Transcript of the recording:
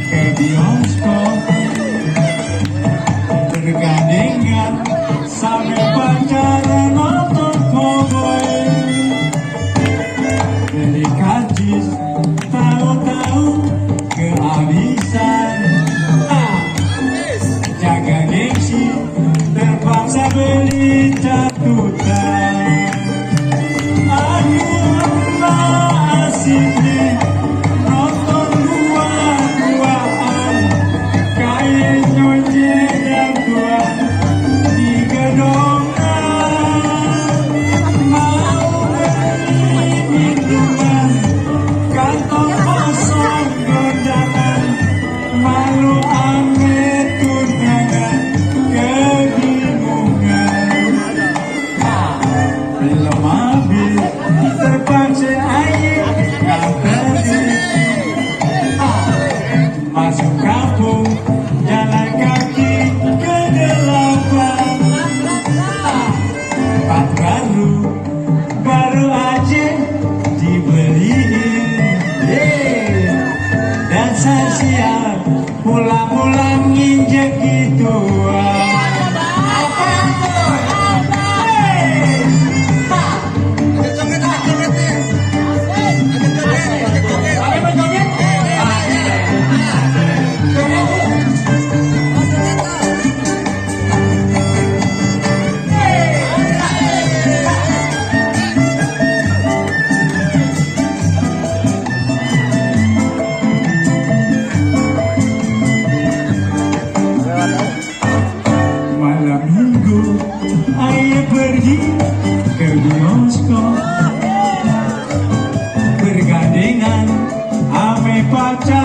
Ke bioskop bergandengan sambil pacaran nonton cowboy, beli karcis tahu-tahu kehabisan, jaga gengsi terpaksa beli catutan. Aduh asik nih nonton dua-duaan kayak nyonce dan tua di gedongan. Mau beli minuman kantong kosong gondangan, malu ame tunangan kebingungan. Belum habis terpaksa air yang pergi, masuk kampung jalan kaki ke delapan. Tempat baru aja dibeliin, dan saya siap pulang-pulang nginjek gituan. Malam minggu ayah pergi ke bioskop bergandengan ame pacar.